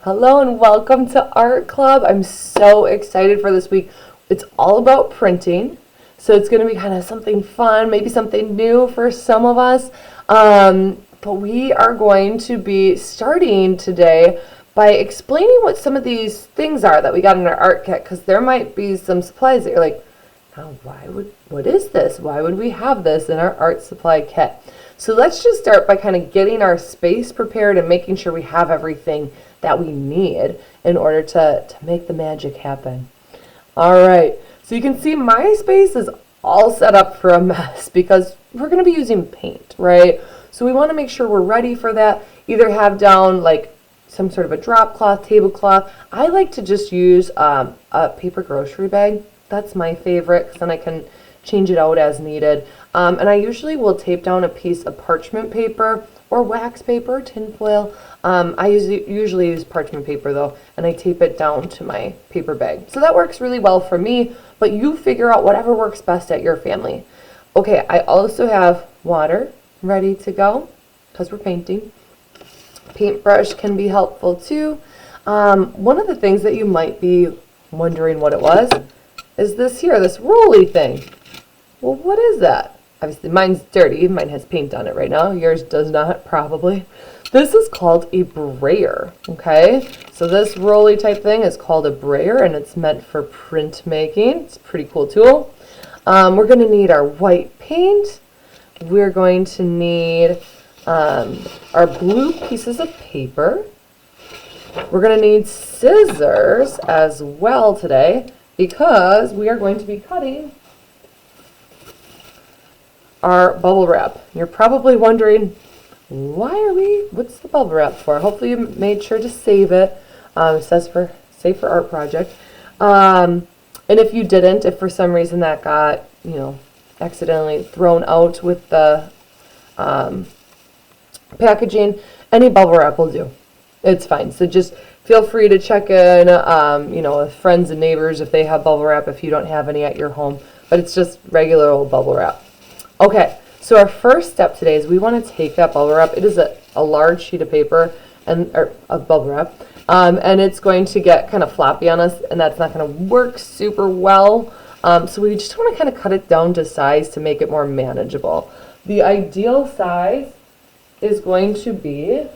Hello and welcome to Art Club. I'm so excited for this week. It's all about printing, so it's going to be kind of something fun, maybe something new for some of us. But we are going to be starting today by explaining what some of these things are that we got in our art kit, because there might be some supplies that you're like, oh, what is this? Why would we have this in our art supply kit? So let's just start by kind of getting our space prepared and making sure we have everything that we need in order to make the magic happen. All right, so you can see my space is all set up for a mess because we're going to be using paint, right? So we want to make sure we're ready for that. Either have down like some sort of a drop cloth, tablecloth. I like to just use a paper grocery bag. That's my favorite because then I can change it out as needed. And I usually will tape down a piece of parchment paper or wax paper, tin foil. I usually use parchment paper though, and I tape it down to my paper bag. So that works really well for me, but you figure out whatever works best at your family. Okay, I also have water ready to go because we're painting. Paintbrush can be helpful too. One of the things that you might be wondering what it was is this here, this rolly thing. Well, what is that? Obviously, mine's dirty. Mine has paint on it right now. Yours does not, probably. This is called a brayer, okay? So this rolly type thing is called a brayer, and it's meant for printmaking. It's a pretty cool tool. We're going to need our white paint. We're going to need our blue pieces of paper. We're going to need scissors as well today because we are going to be cutting our bubble wrap. You're probably wondering, what's the bubble wrap for? Hopefully you made sure to save it. It says save for art project. And if you didn't, if for some reason that got, accidentally thrown out with the packaging, any bubble wrap will do. It's fine. So just feel free to check in, with friends and neighbors if they have bubble wrap, if you don't have any at your home. But it's just regular old bubble wrap. Okay, so our first step today is we want to take that bubble wrap. It is a large sheet of paper or of bubble wrap, and it's going to get kind of floppy on us, and that's not going to work super well. So we just want to kind of cut it down to size to make it more manageable. The ideal size is going to be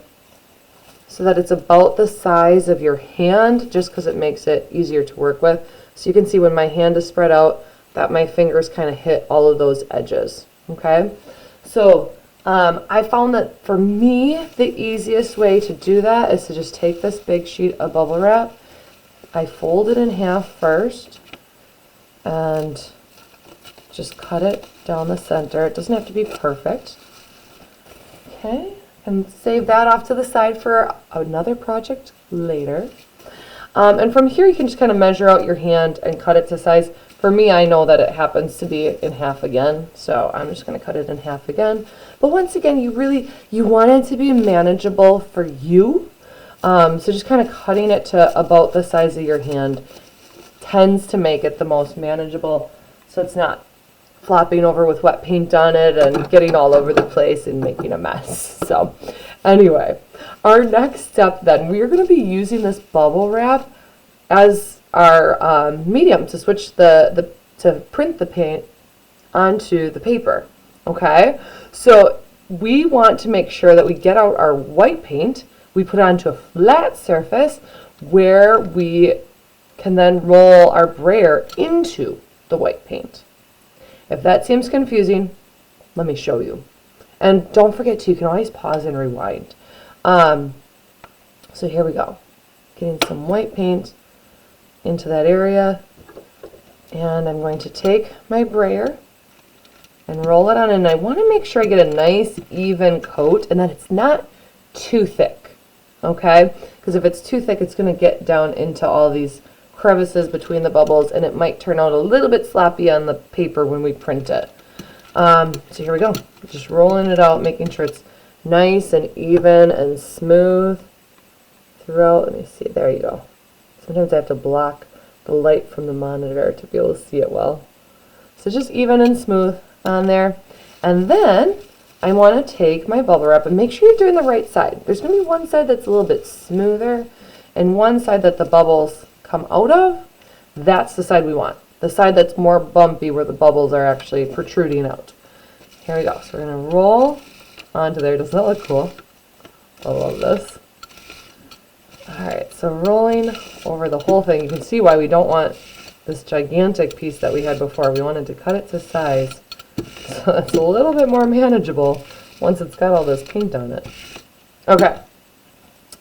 so that it's about the size of your hand, just because it makes it easier to work with. So you can see when my hand is spread out that my fingers kind of hit all of those edges. Okay, so I found that for me, the easiest way to do that is to just take this big sheet of bubble wrap. I fold it in half first and just cut it down the center. It doesn't have to be perfect. Okay, and save that off to the side for another project later. And from here, you can just kind of measure out your hand and cut it to size. For me, I know that it happens to be in half again, so I'm just going to cut it in half again. But once again, you want it to be manageable for you. So just kind of cutting it to about the size of your hand tends to make it the most manageable, so it's not flopping over with wet paint on it and getting all over the place and making a mess. So anyway, our next step then, we are going to be using this bubble wrap as our medium to switch to print the paint onto the paper. Okay, so we want to make sure that we get out our white paint, we put it onto a flat surface where we can then roll our brayer into the white paint. If that seems confusing, let me show you. And don't forget to, you can always pause and rewind. So here we go. Getting some white paint into that area, and I'm going to take my brayer and roll it on, and I want to make sure I get a nice even coat and that it's not too thick, okay? Because if it's too thick, it's going to get down into all these crevices between the bubbles, and it might turn out a little bit sloppy on the paper when we print it. So here we go, just rolling it out, making sure it's nice and even and smooth throughout. Let me see, there you go. Sometimes I have to block the light from the monitor to be able to see it well. So just even and smooth on there. And then I want to take my bubble wrap and make sure you're doing the right side. There's going to be one side that's a little bit smoother and one side that the bubbles come out of, that's the side we want. The side that's more bumpy where the bubbles are actually protruding out. Here we go. So we're going to roll onto there. Doesn't that look cool? I love this. Alright, so rolling over the whole thing. You can see why we don't want this gigantic piece that we had before. We wanted to cut it to size so it's a little bit more manageable once it's got all this paint on it. Okay,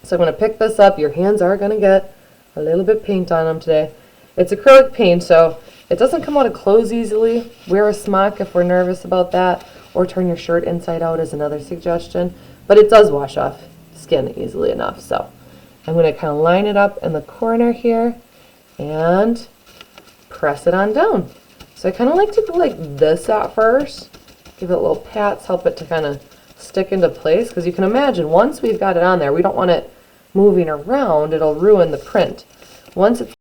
so I'm going to pick this up. Your hands are going to get a little bit paint on them today. It's acrylic paint, so it doesn't come out of clothes easily. Wear a smock if we're nervous about that, or turn your shirt inside out is another suggestion. But it does wash off skin easily enough, so I'm going to kind of line it up in the corner here and press it on down. So I kind of like to go like this at first. Give it a little pats, help it to kind of stick into place, because you can imagine once we've got it on there, we don't want it moving around. It'll ruin the print. Once it's